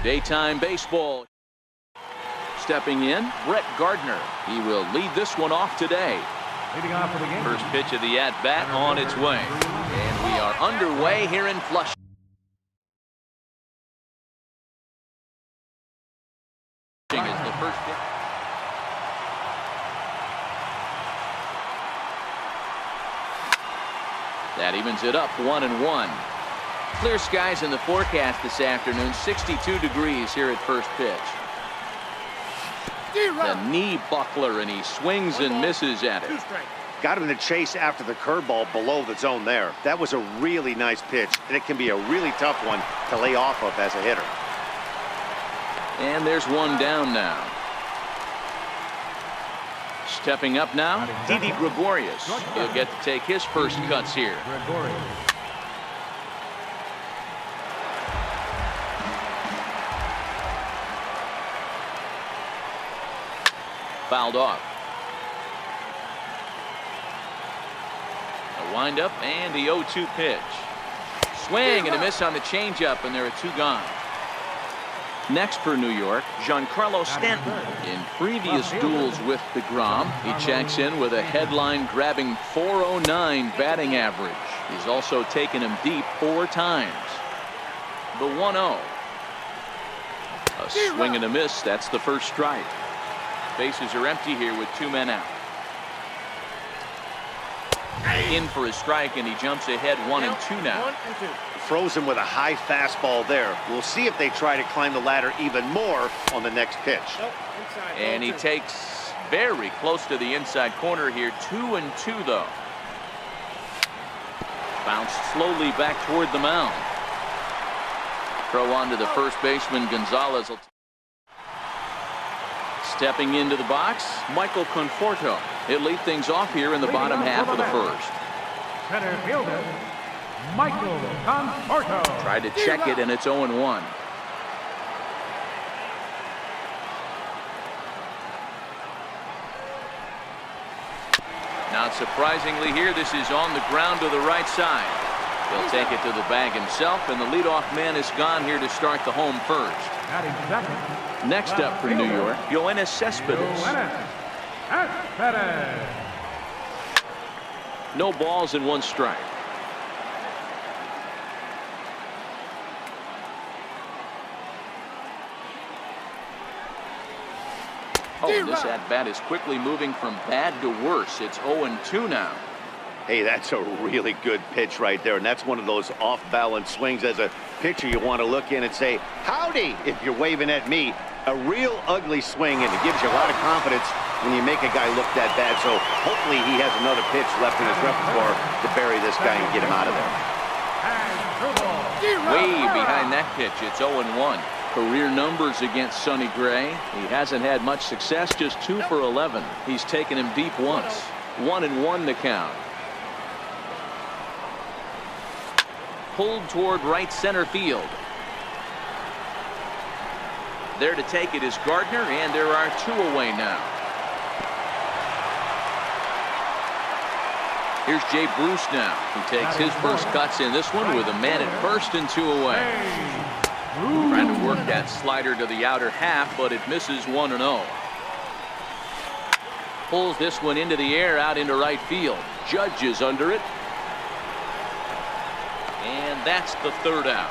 Daytime baseball. Stepping in, Brett Gardner. He will lead this one off today. Leading off for the game. First pitch of the at-bat on its way. And we are underway here in Flushing. Is the first pitch. That evens it up 1-1. Clear skies in the forecast this afternoon. 62 degrees here at first pitch. The knee buckler, and he swings and misses at it. Got him in the chase after the curveball below the zone there. That was a really nice pitch, and it can be a really tough one to lay off of as a hitter. And there's one down now. Stepping up now, Didi Gregorius. He'll get to take his first cuts here. Fouled off. A windup and the 0-2 pitch. Swing and a miss on the changeup, and there are two gone. Next for New York, Giancarlo Stanton. In previous duels with DeGrom, he checks in with a headline-grabbing .409 batting average. He's also taken him deep 4 times. The 1-0. A swing and a miss. That's the first strike. Bases are empty here with 2 men out. In for a strike, and he jumps ahead 1-2 now. Froze him with a high fastball there. We'll see if they try to climb the ladder even more on the next pitch. And he takes very close to the inside corner here. 2-2 though. Bounced slowly back toward the mound. Throw on to the first baseman. Gonzalez. Stepping into the box, Michael Conforto. He'll lead things off here in the bottom half of the first. Center fielder, Michael Conforto. Tried to check it, and it's 0-1. Not surprisingly here, this is on the ground to the right side. He'll take it to the bag himself, and the leadoff man is gone here to start the home first. Next up for New York, Yoenis Cespedes. No balls and 1 strike. Oh, this at-bat is quickly moving from bad to worse. It's 0-2 now. Hey, that's a really good pitch right there, and that's one of those off-balance swings. As a pitcher, you want to look in and say, howdy, if you're waving at me. A real ugly swing, and it gives you a lot of confidence when you make a guy look that bad. So hopefully he has another pitch left in his repertoire to bury this guy and get him out of there. Way behind that pitch. It's 0-1. Career numbers against Sonny Gray. He hasn't had much success, just 2 for 11. He's taken him deep once. 1-1 to count. Pulled toward right center field. There to take it is Gardner, and there are 2 away now. Here's Jay Bruce now, who takes his first cuts in this one with a man at first and 2 away. Trying to work that slider to the outer half, but it misses 1-0. Pulls this one into the air out into right field. Judge is under it. And that's the 3rd out.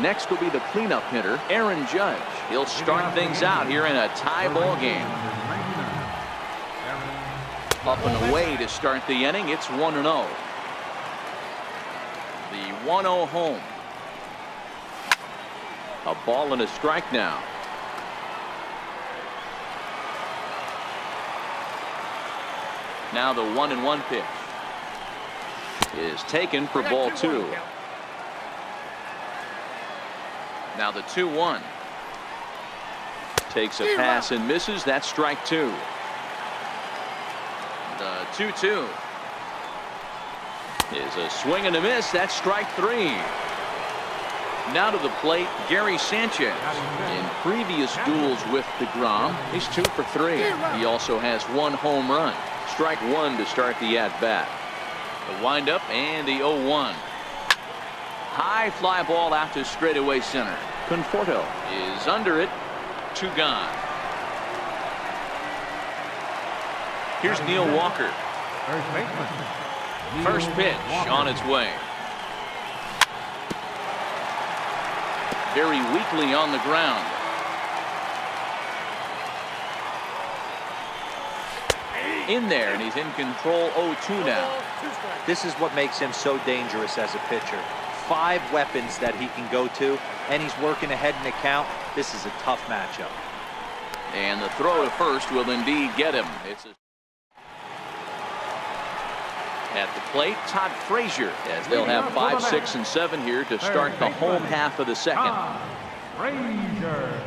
Next will be the cleanup hitter, Aaron Judge. He'll start things out here in a tie ball game. Up and away to start the inning. It's 1-0. The 1-0 home. A ball and a strike now. Now the 1-1 pitch is taken for ball 2. Now the 2-1. Takes a pass and misses. That's strike 2. The 2-2 is a swing and a miss. That's strike 3. Now to the plate, Gary Sanchez. In previous duels with DeGrom, he's 2 for 3. He also has 1 home run. Strike 1 to start the at-bat. The windup and the 0-1. high fly ball out to straightaway center. Conforto is under it. 2 gone. Here's Neil Walker. First baseman. First pitch on its way. Very weakly on the ground. In there, and he's in control. 0-2 now. This is what makes him so dangerous as a pitcher. 5 weapons that he can go to, and he's working ahead in the count. This is a tough matchup. And the throw to first will indeed get him. At the plate, Todd Frazier, as they'll have 5, 6, and 7 here to start the home half of the second. Frazier.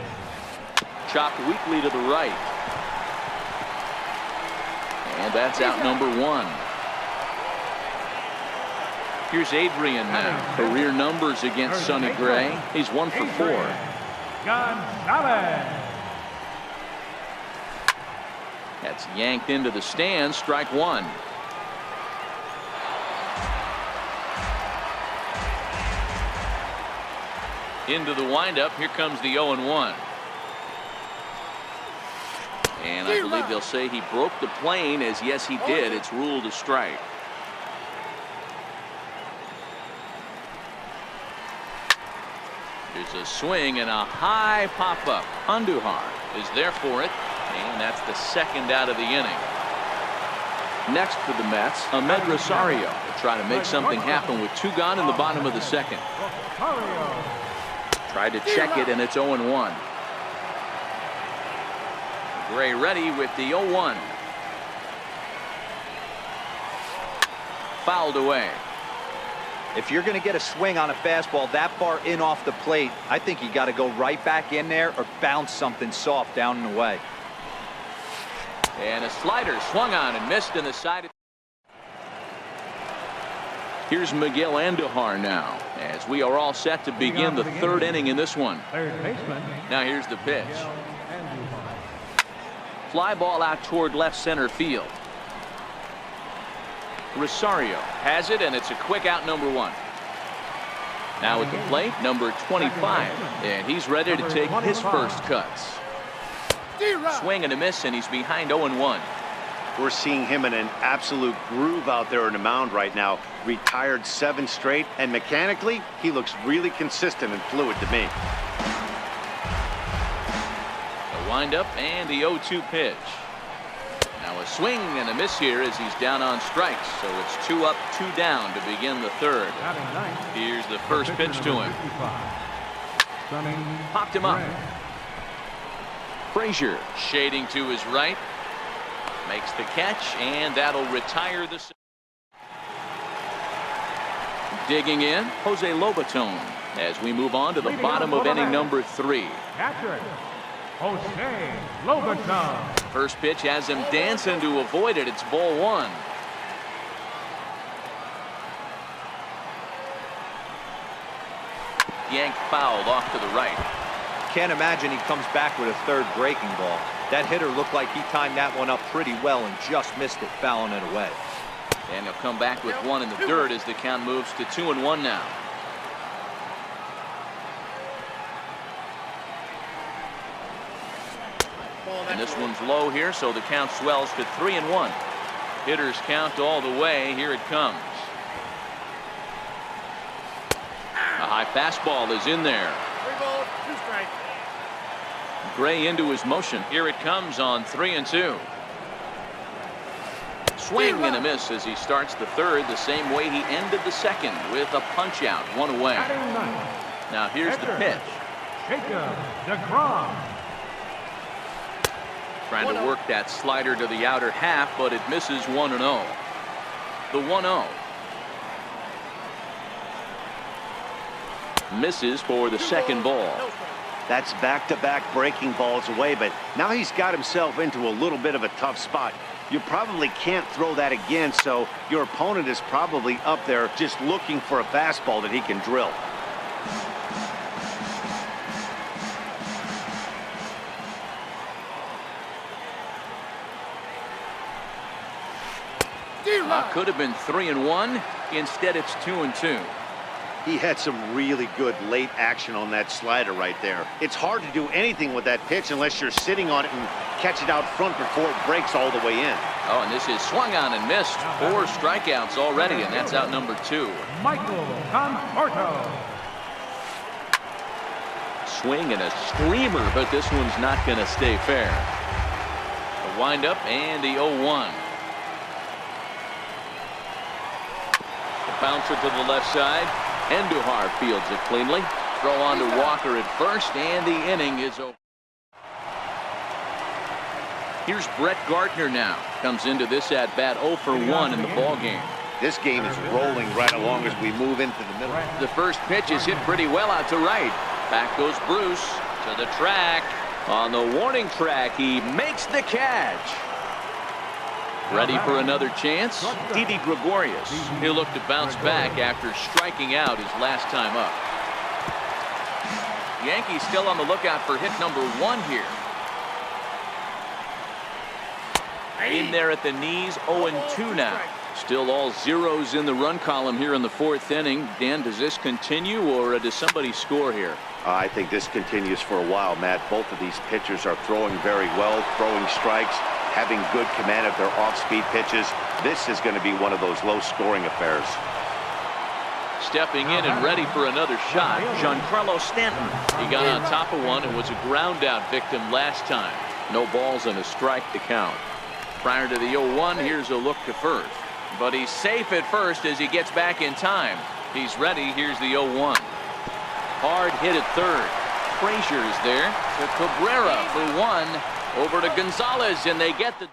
Chopped weakly to the right. And that's out number 1. Here's Adrian now. Career numbers against Sonny Gray. He's 1 for 4. Gonzalez. That's yanked into the stands. Strike 1. Into the windup. Here comes the 0-1. And I believe they'll say he broke the plane, as yes he did. It's ruled a strike. There's a swing and a high pop-up. Andujar is there for it, and that's the second out of the inning. Next for the Mets, Ahmed Rosario to try to make something happen with 2 gone in the bottom of the second. Tried to check it, and it's 0-1. Gray ready with the 0-1. Fouled away. If you're going to get a swing on a fastball that far in off the plate, I think you got to go right back in there or bounce something soft down and away. And a slider swung on and missed in the side. Here's Miguel Andujar now, as we are all set to begin the 3rd inning in this one. Third baseman. Now here's the pitch. Fly ball out toward left center field. Rosario has it, and it's a quick out, number 1. Now at the plate, number 25, and he's ready to take his first cuts. Swing and a miss, and he's behind 0-1. We're seeing him in an absolute groove out there on the mound right now. Retired 7 straight, and mechanically, he looks really consistent and fluid to me. The windup and the 0-2 pitch. Now a swing and a miss here as he's down on strikes. So it's 2 up, 2 down to begin the 3rd. Here's the first pitch to him. Popped him up. Frazier shading to his right. Makes the catch, and that'll retire the. Digging in, Jose Lobaton, as we move on to the bottom of inning number 3. Catcher, Jose Lobaton. First pitch has him dancing to avoid it. It's ball 1. Yanked fouled off to the right. Can't imagine he comes back with a 3rd breaking ball. That hitter looked like he timed that one up pretty well and just missed it, fouling it away. And he'll come back with 1 in the 3rd as the count moves to 2-1 now. And this one's low here, so the count swells to 3-1. Hitters count all the way. Here it comes. A high fastball is in there. 3 balls, 2 strikes. Gray into his motion. Here it comes on 3-2. Swing and a miss as he starts the 3rd the same way he ended the 2nd with a punch out, 1 away. Now here's the pitch. Jacob DeGrom. Trying to work that slider to the outer half, but it misses 1-0. The 1-0. Misses for the 2nd ball. That's back-to-back breaking balls away, but now he's got himself into a little bit of a tough spot. You probably can't throw that again, so your opponent is probably up there just looking for a fastball that he can drill. Could have been 3-1. Instead, it's 2-2. He had some really good late action on that slider right there. It's hard to do anything with that pitch unless you're sitting on it and catch it out front before it breaks all the way in. Oh, and this is swung on and missed. 4 strikeouts already, and that's out number 2. Michael Conforto. Swing and a screamer, but this one's not going to stay fair. The windup and the 0-1. The bouncer to the left side. Endujar fields it cleanly. Throw on to Walker at first, and the inning is over. Here's Brett Gardner now. Comes into this at-bat 0 for 1 in the ballgame. This game is rolling right along as we move into the middle. The first pitch is hit pretty well out to right. Back goes Bruce to the track. On the warning track, he makes the catch. Ready for another chance? Didi Gregorius. He'll look to bounce back after striking out his last time up. Yankees still on the lookout for hit number 1 here. In there at the knees, 0-2 now. Still all zeros in the run column here in the 4th inning. Dan, does this continue, or does somebody score here? I think this continues for a while, Matt. Both of these pitchers are throwing very well, throwing strikes, having good command of their off-speed pitches. This is going to be one of those low-scoring affairs. Stepping in and ready for another shot, Giancarlo Stanton. He got on top of one and was a ground-out victim last time. No balls and a strike to count. Prior to the 0-1, here's a look to first. But he's safe at first as he gets back in time. He's ready. Here's the 0-1. Hard hit at third. Frazier is there to Cabrera for 1. Over to Gonzalez, and they get the...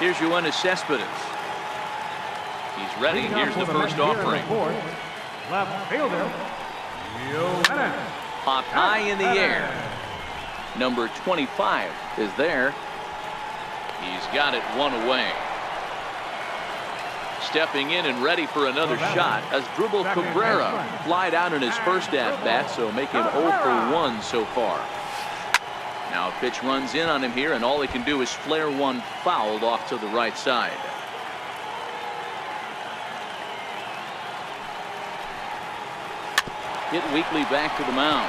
Here's Yoenis Cespedes. He's ready. Here's the first offering. Left fielder, Yoenis. Popped high in the air. Number 25 is there. He's got it 1 away. Stepping in and ready for another shot as Asdrubal Cabrera flied out in his first at-bat, so make him 0 for 1 so far. Now a pitch runs in on him here, and all he can do is flare one fouled off to the right side. Hit weakly back to the mound.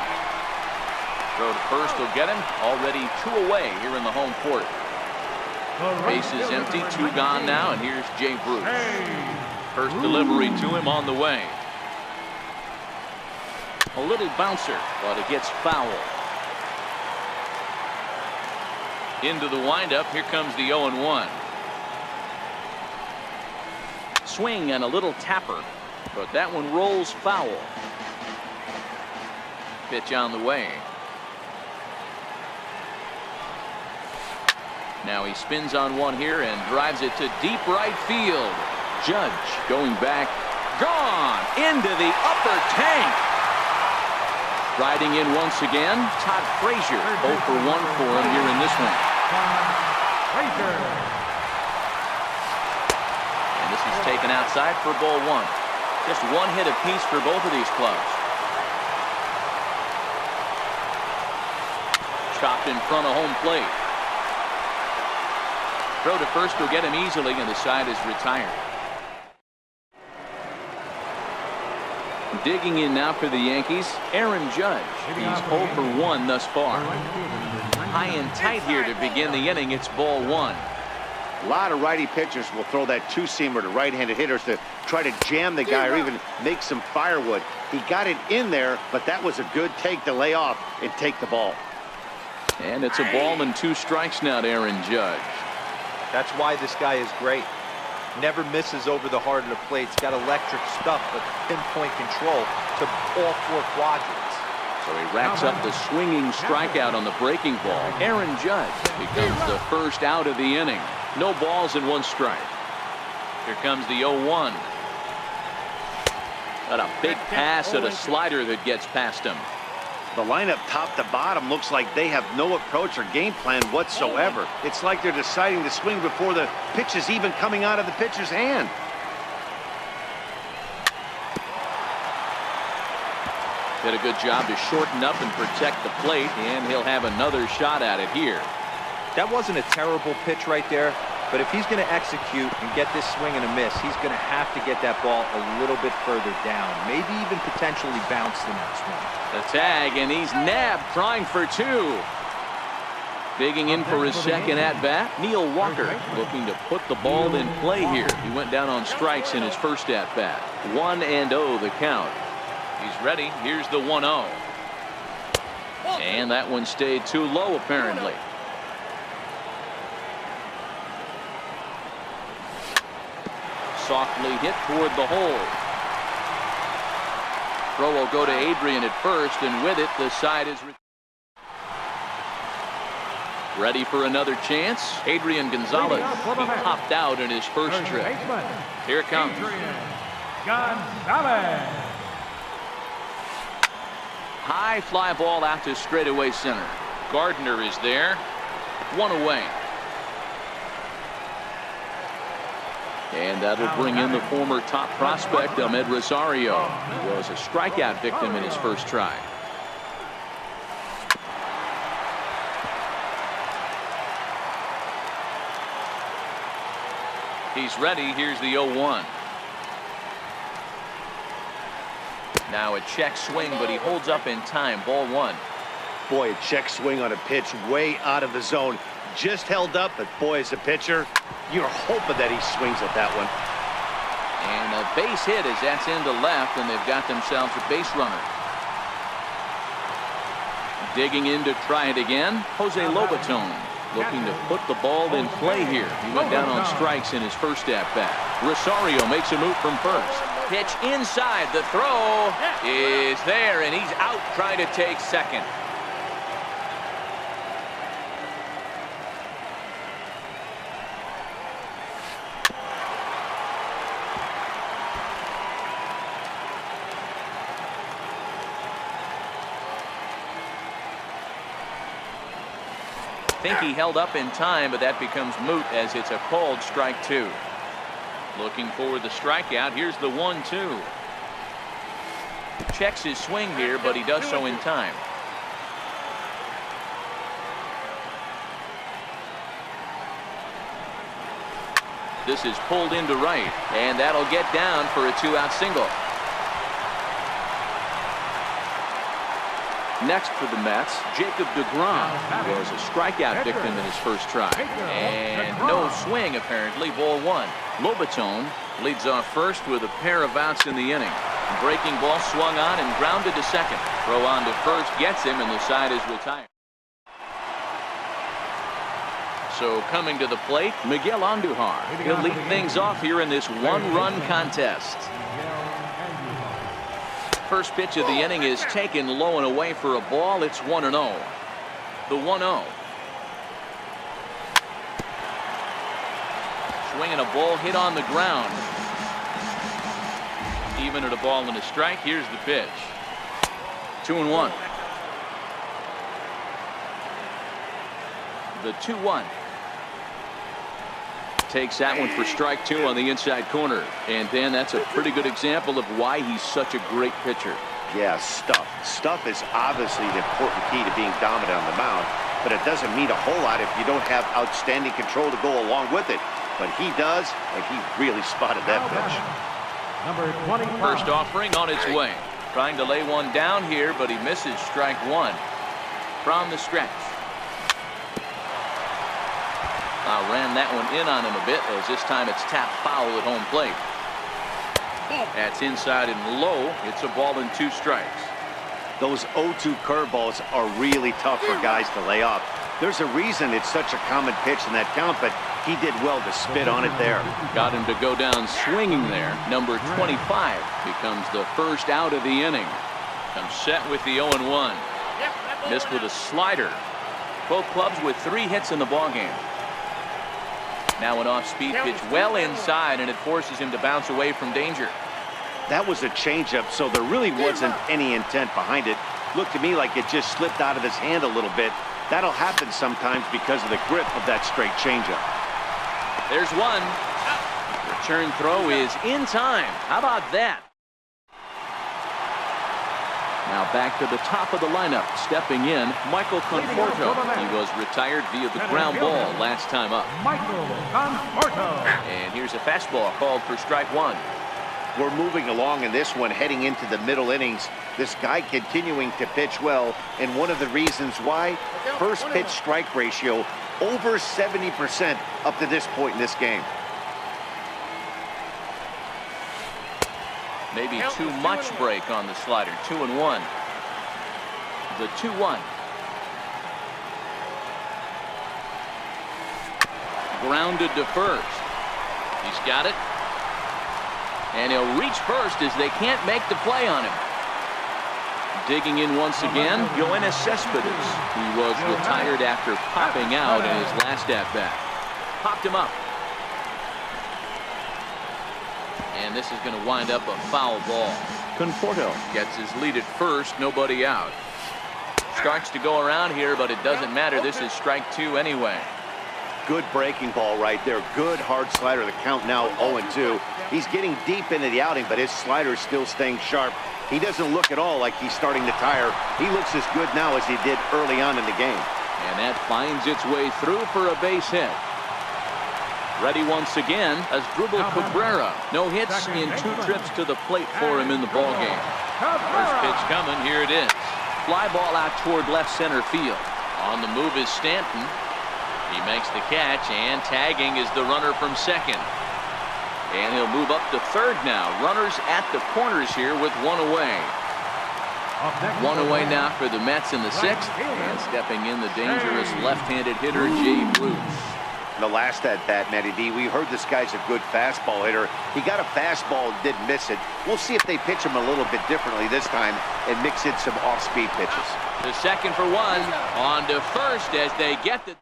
Throw to first will get him. Already 2 away here in the home court. Base is empty, 2 gone now, and here's Jay Bruce. First delivery to him on the way. A little bouncer, but it gets foul. Into the windup, here comes the 0-1. Swing and a little tapper, but that one rolls foul. Pitch on the way. Now he spins on one here and drives it to deep right field. Judge going back. Gone into the upper tank. Riding in once again, Todd Frazier. 0 for 1 for him here in this one. And this is taken outside for ball 1. Just 1 hit apiece for both of these clubs. Chopped in front of home plate. Throw to first will get him easily, and the side is retired. Digging in now for the Yankees, Aaron Judge. He's 0 for 1 thus far. High and tight here to begin the inning. It's ball 1. A lot of righty pitchers will throw that 2-seamer to right-handed hitters to try to jam the guy or even make some firewood. He got it in there, but that was a good take to lay off and take the ball. And it's a ball and 2 strikes now to Aaron Judge. That's why this guy is great. Never misses over the heart of the plate. He's got electric stuff, but pinpoint control to all 4 quadrants. So he racks up the swinging strikeout on the breaking ball. Aaron Judge becomes the first out of the inning. No balls and 1 strike. Here comes the 0-1. Got a big pass at a slider that gets past him. The lineup top to bottom looks like they have no approach or game plan whatsoever. It's like they're deciding to swing before the pitch is even coming out of the pitcher's hand. Did a good job to shorten up and protect the plate, and he'll have another shot at it here. That wasn't a terrible pitch right there, But if he's going to execute and get this swing and a miss, he's going to have to get that ball a little bit further down, maybe even potentially bounce the next one. The tag, and he's nabbed, trying for two. Digging in for his second at-bat, Neil Walker, looking to put the ball in play here. He went down on strikes in his first at-bat. 1-0 the count. He's ready. Here's the 1-0. And that one stayed too low, apparently. Softly hit toward the hole. Throw will go to Adrian at first, and with it, the side is ready for another chance. Adrian Gonzalez, he popped out in his first trip. Here it comes. Gonzalez. High fly ball out to straightaway center. Gardner is there. One away. And that'll bring in the former top prospect, Ahmed Rosario. He was a strikeout victim in his first try. He's ready. Here's the 0-1. Now a check swing, but he holds up in time. Ball one. Boy, a check swing on a pitch way out of the zone. Just held up, but boy, as a pitcher, you're hoping that he swings at that one. And a base hit as that's into left, and they've got themselves a base runner. Digging in to try it again, Jose Lobaton, looking to put the ball in play here. He went down on strikes in his first at-bat. Rosario makes a move from first. Pitch inside. The throw is there, and he's out trying to take second. I think he held up in time, but that becomes moot as it's a called strike two. Looking for the strikeout. Here's the 1-2. Checks his swing here, but he does so in time. This is pulled into right, and that'll get down for a 2-out single. Next for the Mets, Jacob deGrom, who was a strikeout victim in his first try. And no swing, apparently. Ball one. Lobaton leads off first with a pair of outs in the inning. Breaking ball swung on and grounded to second. Throw on to first gets him, and the side is retired. So coming to the plate, Miguel Andujar. He'll lead things off here in this one-run contest. First pitch of the inning is taken low and away for a ball. It's 1-0. The 1-0. Swinging a ball hit on the ground. Even at a ball and a strike. Here's the pitch. 2-1. The 2-1. Takes that one for strike two on the inside corner. And Dan, that's a pretty good example of why he's such a great pitcher. Yeah, stuff. Stuff is obviously the important key to being dominant on the mound, but it doesn't mean a whole lot if you don't have outstanding control to go along with it. But he does, and he really spotted that pitch. Number 20. First offering on its way. Trying to lay one down here, but he misses strike one. From the stretch. Ran that one in on him a bit, as this time it's tapped foul at home plate. That's inside and low. It's a ball and 2 strikes. Those 0-2 curveballs are really tough for guys to lay off. There's a reason it's such a common pitch in that count, but he did well to spit on it there. Got him to go down swinging there. Number 25 becomes the first out of the inning. Comes set with the 0-1. Missed with a slider. Both clubs with 3 hits in the ballgame. Now an off-speed pitch well inside, and it forces him to bounce away from danger. That was a changeup, so there really wasn't any intent behind it. Looked to me like it just slipped out of his hand a little bit. That'll happen sometimes because of the grip of that straight changeup. There's one. Return throw is in time. How about that? Now back to the top of the lineup. Stepping in, Michael Conforto. He was retired via the ground ball last time up. Michael Conforto. And here's a fastball called for strike one. We're moving along in this one, heading into the middle innings. This guy continuing to pitch well, and one of the reasons why, first pitch strike ratio over 70% up to this point in this game. Maybe too much break on the slider. 2-1. The 2-1. Grounded to first. He's got it. And he'll reach first as they can't make the play on him. Digging in once again, Yoenis Cespedes. He was retired after popping out in his last at-bat. Popped him up. And this is going to wind up a foul ball. Conforto gets his lead at first, nobody out. Starts to go around here, but it doesn't matter. This is strike two anyway. Good breaking ball right there. Good hard slider. The count now 0-2. He's getting deep into the outing, but his slider's still staying sharp. He doesn't look at all like he's starting to tire. He looks as good now as he did early on in the game. And that finds its way through for a base hit. Ready once again as Dribble Cabrera. No hits in 2 trips to the plate for him in the ballgame. First pitch coming. Here it is. Fly ball out toward left center field. On the move is Stanton. He makes the catch, and tagging is the runner from second. And he'll move up to third now. Runners at the corners here with one away. One away now for the Mets in the 6th. And stepping in, the dangerous left-handed hitter, Jay Bruce. The last at-bat, Matty D, we heard this guy's a good fastball hitter. He got a fastball and didn't miss it. We'll see if they pitch him a little bit differently this time and mix in some off-speed pitches. The second for one. On to first as they get the...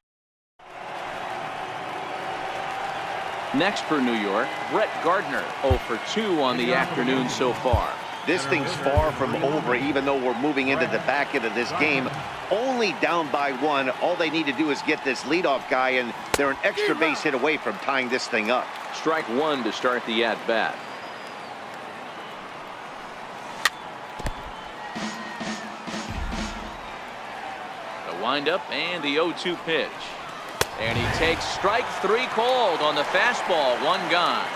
Next for New York, Brett Gardner, 0 for 2 on the afternoon so far. This thing's far from over, even though we're moving into the back end of this game. Only down by 1. All they need to do is get this leadoff guy, and they're an extra base hit away from tying this thing up. Strike one to start the at-bat. The windup and the 0-2 pitch. And he takes strike 3 called on the fastball. 1 gone.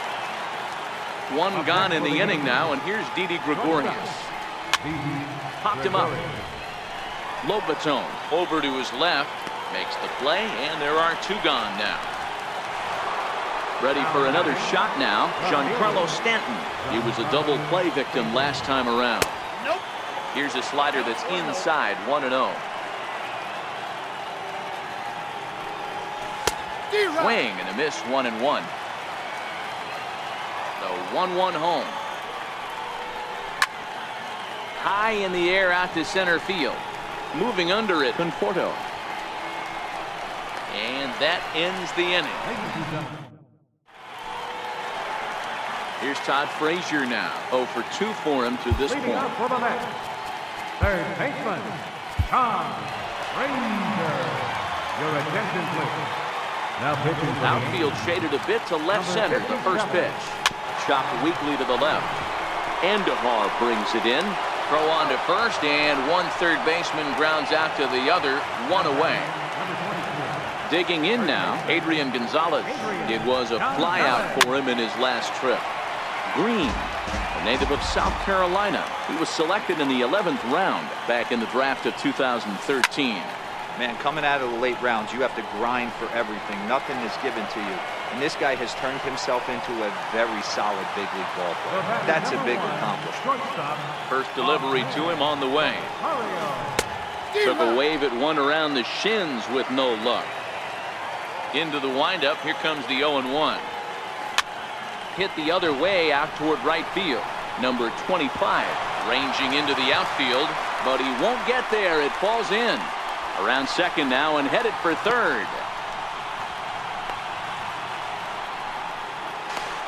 1 gone in the inning now, and here's Didi Gregorius. Popped him up. Lobaton over to his left. Makes the play, and there are 2 gone now. Ready for another shot now, Giancarlo Stanton. He was a double play victim last time around. Here's a slider that's inside, 1-0. Swing and a miss, 1-1. The 1-1 home. High in the air out to center field. Moving under it, Conforto. And that ends the inning. Here's Todd Frazier now. 0 for 2 for him to this point. For the Mets, third baseman, Todd Frazier. Your attention, please. Now pitching. Outfield shaded a bit to left center. The first pitch. Chopped weakly to the left. Andahar brings it in. Throw on to first, and 1 third baseman grounds out to the other. 1 away. Digging in now, Adrian Gonzalez. It was a flyout for him in his last trip. Green, a native of South Carolina. He was selected in the 11th round back in the draft of 2013. Man, coming out of the late rounds, you have to grind for everything. Nothing is given to you. And this guy has turned himself into a very solid big league ball player. That's a big accomplishment. First delivery to him on the way. Took a wave at one around the shins with no luck. Into the windup. Here comes the 0-1. Hit the other way out toward right field. Number 25 ranging into the outfield, but he won't get there. It falls in. Around second now and headed for third.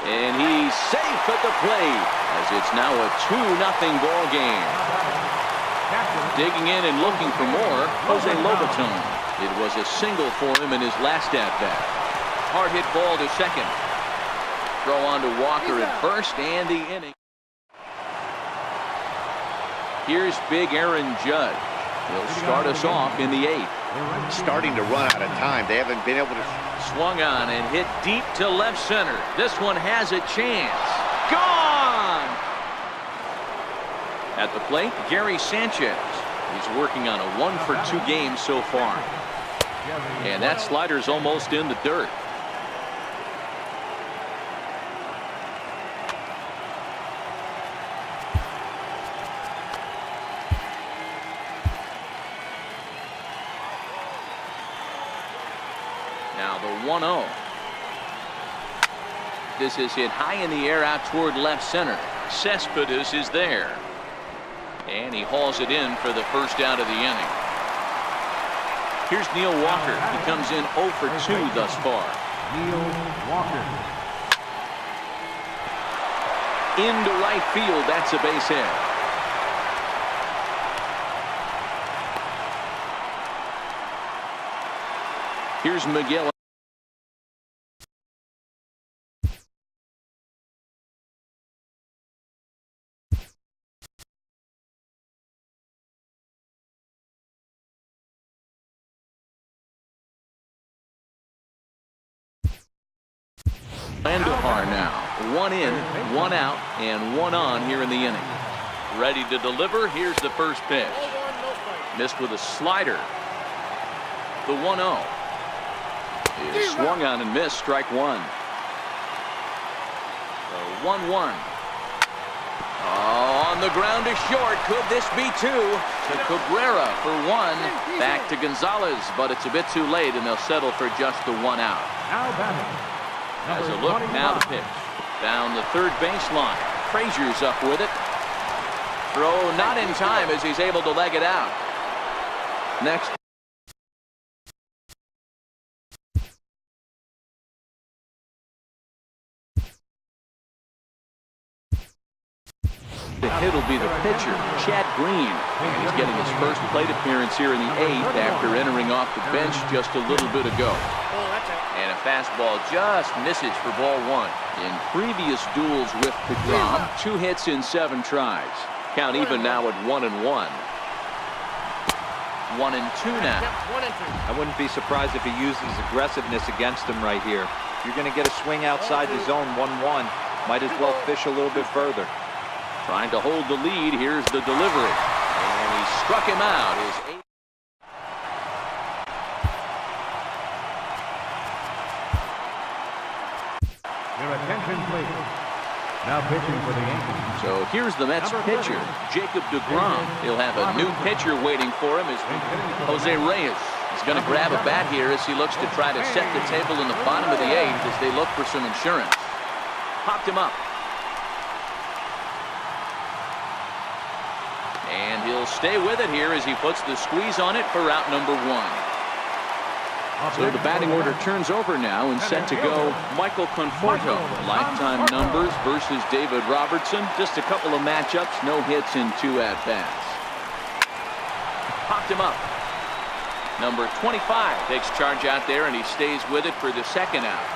And he's safe at the plate as it's now a 2-0 ball game. Digging in and looking for more, Jose Lobaton. It was a single for him in his last at-bat. Hard hit ball to second. Throw on to Walker at first, and the inning. Here's big Aaron Judge. He'll start us off in the 8th. Starting to run out of time. They haven't been able to. Swung on and hit deep to left center. This one has a chance. Gone! At the plate, Gary Sanchez. He's working on a 1-for-2 game so far. And that slider's almost in the dirt. Now the 1-0. This is hit high in the air out toward left center. Cespedes is there. And he hauls it in for the first out of the inning. Here's Neil Walker. He comes in 0 for 2 thus far. Neil Walker. Into right field. That's a base hit. Here's Miguel. Andujar now. 1 in, 1 out, and 1 on here in the inning. Ready to deliver. Here's the first pitch. Missed with a slider. The 1-0 is swung on and missed. Strike 1. The 1-1. Oh, on the ground to short. Could this be 2? To Cabrera for 1. Back to Gonzalez, but it's a bit too late, and they'll settle for just the 1 out. Now batting. As a look, now the pitch. Down the third baseline. Frazier's up with it. Throw not in time as he's able to leg it out. Next. The hit will be the pitcher, Chad Green. And he's getting his first plate appearance here in the 8th after entering off the bench just a little bit ago. And a fastball just misses for ball 1. In previous duels with DeGrom, 2 hits in 7 tries. Count even now at 1-1. 1-2 now. I wouldn't be surprised if he uses aggressiveness against him right here. You're going to get a swing outside the zone 1-1. Might as well fish a little bit further. Trying to hold the lead. Here's the delivery. And he struck him out. His 8th. Your attention, please. Now pitching for the Yankees. So here's the Mets pitcher, Jacob deGrom. He'll have a new pitcher waiting for him. Is Jose Reyes. He's going to grab a bat here as he looks to try to set the table in the bottom of the 8th as they look for some insurance. Popped him up. And he'll stay with it here as he puts the squeeze on it for out number 1. So the batting order turns over now and set to go Michael Conforto. Lifetime numbers versus David Robertson. Just a couple of matchups, no hits in 2 at-bats. Popped him up. Number 25 takes charge out there and he stays with it for the 2nd out.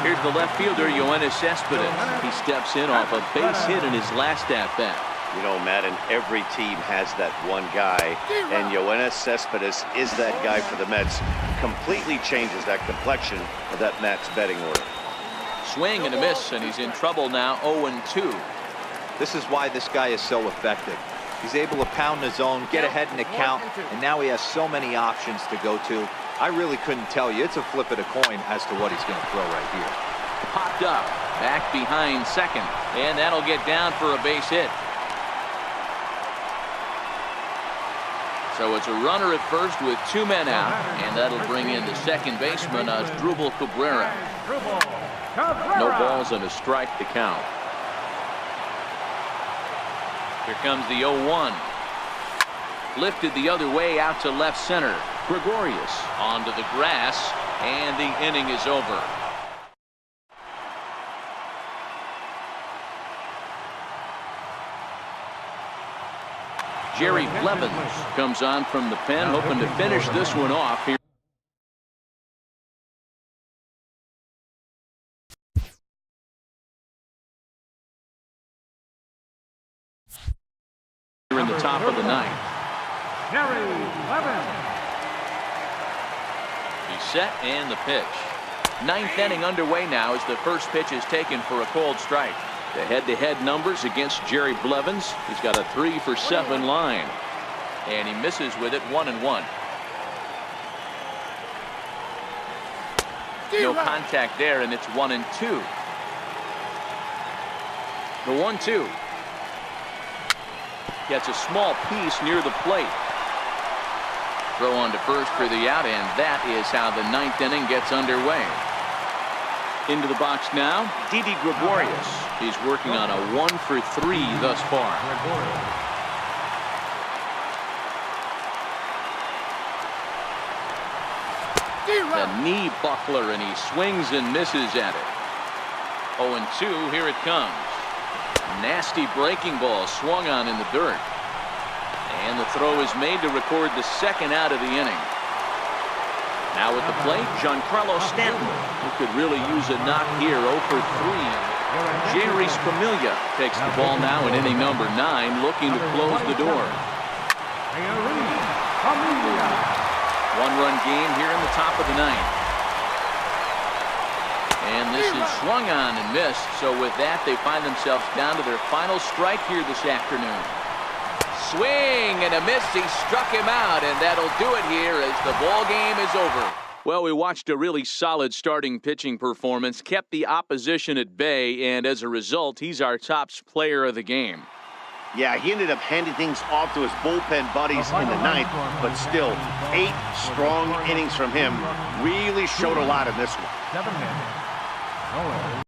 Here's the left fielder, Yoenis Cespedes. He steps in off a base hit in his last at-bat. You know, Matt, and every team has that one guy, and Yoenis Cespedes is that guy for the Mets. Completely changes that complexion of that Mets betting order. Swing and a miss, and he's in trouble now. 0-2. This is why this guy is so effective. He's able to pound the zone, get ahead in the count, and now he has so many options to go to. I really couldn't tell you. It's a flip of the coin as to what he's going to throw right here. Popped up, back behind second, and that'll get down for a base hit. So it's a runner at first with 2 men out, and that'll bring in the second baseman, Asdrubal Cabrera. No balls and a strike to count. Here comes the 0-1. Lifted the other way out to left center. Gregorius onto the grass, and the inning is over. Jerry Blevins comes on from the pen, hoping to finish this one off here. Here in the top of the ninth. He's set and the pitch. Ninth inning underway now as the first pitch is taken for a cold strike. The head-to-head numbers against Jerry Blevins. He's got a 3-for-7 line. And he misses with it 1-1. No contact there, and it's 1-2. The 1-2. Gets a small piece near the plate. Throw on to first for the out, and that is how the ninth inning gets underway. Into the box now, Didi Gregorius. He's working on a 1-for-3 thus far. The knee buckler, and he swings and misses at it. 0-2, here it comes. Nasty breaking ball swung on in the dirt. And the throw is made to record the second out of the inning. Now at the plate, Giancarlo Stanton, who could really use a knock here. 0-for-3. Jeurys Familia takes the ball now in inning number 9, looking to close the door. One-run game here in the top of the ninth. And this is swung on and missed. So with that, they find themselves down to their final strike here this afternoon. Swing and a miss. He struck him out, and that'll do it here as the ball game is over. Well, we watched a really solid starting pitching performance, kept the opposition at bay, and as a result, he's our top player of the game. Yeah, he ended up handing things off to his bullpen buddies in the ninth, but still, 8 strong innings from him really showed a lot in this one. 7 hits. No errors.